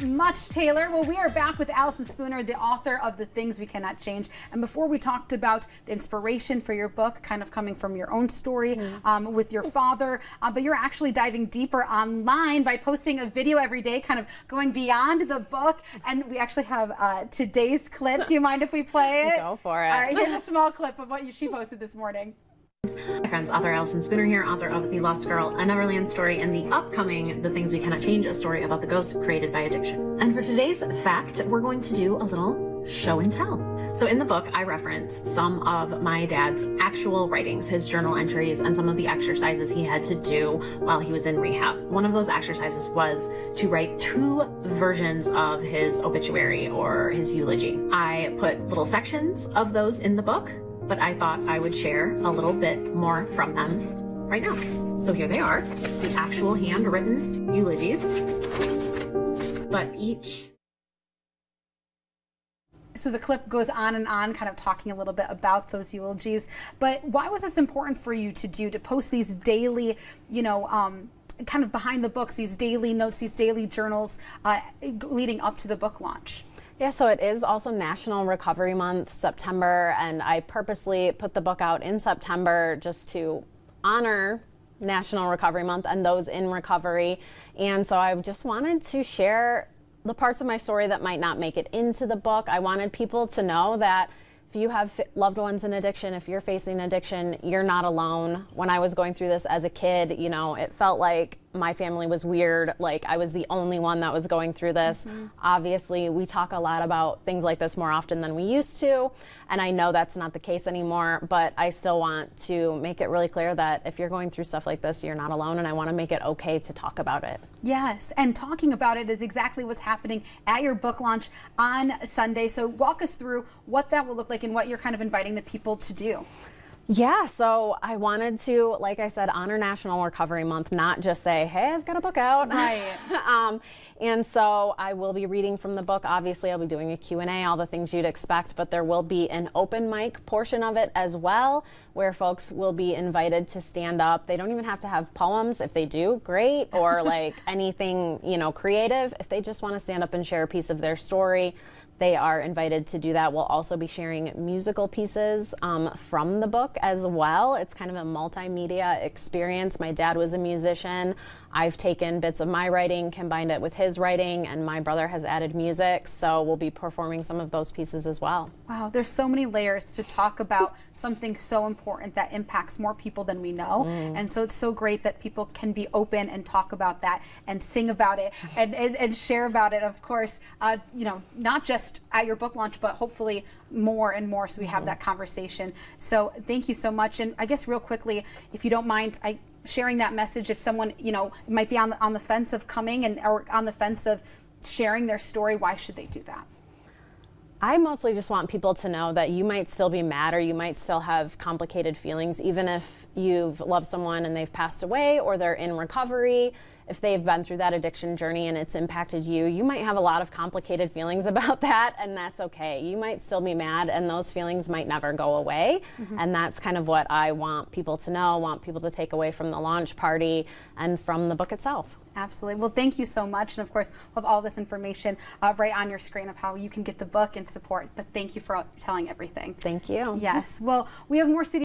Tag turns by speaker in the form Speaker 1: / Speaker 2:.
Speaker 1: much, Taylor. Well, we are back with Allison Spooner, the author of The Things We Cannot Change. And before we talked about the inspiration for your book, kind of coming from your own story with your father, but you're actually diving deeper online by posting a video every day, kind of going beyond the book. And we actually have today's clip. Do you mind if we play it?
Speaker 2: Go for it.
Speaker 1: All right, here's a small clip of what she posted this morning.
Speaker 3: Hi friends, author Allison Spooner here, author of The Lost Girl, A Neverland Story, and the upcoming The Things We Cannot Change, a story about the ghosts created by addiction. And for today's fact, we're going to do a little show and tell. So in the book, I reference some of my dad's actual writings, his journal entries, and some of the exercises he had to do while he was in rehab. One of those exercises was to write 2 versions of his obituary or his eulogy. I put little sections of those in the book, but I thought I would share a little bit more from them right now. So here they are, the actual handwritten eulogies, but each...
Speaker 1: So the clip goes on and on, kind of talking a little bit about those eulogies. But why was this important for you to do, to post these daily, kind of behind the books, these daily notes, these daily journals leading up to the book launch?
Speaker 2: Yeah, so it is also National Recovery Month, September, and I purposely put the book out in September just to honor National Recovery Month and those in recovery. And so I just wanted to share the parts of my story that might not make it into the book. I wanted people to know that if you have loved ones in addiction, if you're facing addiction, you're not alone. When I was going through this as a kid, it felt like my family was weird, like I was the only one that was going through this. Obviously, we talk a lot about things like this more often than we used to, and I know that's not the case anymore, but I still want to make it really clear that if you're going through stuff like this, you're not alone, and I want to make it okay to talk about it.
Speaker 1: Yes, and talking about it is exactly what's happening at your book launch on Sunday. So walk us through what that will look like and what you're kind of inviting the people to do.
Speaker 2: Yeah, so I wanted to, like I said, honor National Recovery Month, not just say, hey, I've got a book out.
Speaker 1: Right.
Speaker 2: And so I will be reading from the book. Obviously, I'll be doing a Q&A, all the things you'd expect, but there will be an open mic portion of it as well, where folks will be invited to stand up. They don't even have to have poems. If they do, great, or like anything, creative. If they just want to stand up and share a piece of their story, they are invited to do that. We'll also be sharing musical pieces from the book as well. It's kind of a multimedia experience. My dad was a musician. I've taken bits of my writing, combined it with his writing, and my brother has added music, so we'll be performing some of those pieces as well.
Speaker 1: Wow, there's so many layers to talk about something so important that impacts more people than we know. And so it's so great that people can be open and talk about that and sing about it and share about it, of course, not just at your book launch, but hopefully more and more, so we have that conversation. So thank you so much. And I guess real quickly, if you don't mind, sharing that message, if someone might be on the fence of coming or on the fence of sharing their story, why should they do that?
Speaker 2: I mostly just want people to know that you might still be mad, or you might still have complicated feelings, even if you've loved someone and they've passed away, or they're in recovery. If they've been through that addiction journey and it's impacted you, you might have a lot of complicated feelings about that, and that's okay. You might still be mad, and those feelings might never go away. And that's kind of what I want people to know, want people to take away from the launch party and from the book itself.
Speaker 1: Absolutely. Well, thank you so much. And of course, we'll have all this information right on your screen of how you can get the book and support. But thank you for telling everything.
Speaker 2: Thank you.
Speaker 1: Yes. Well, we have more studio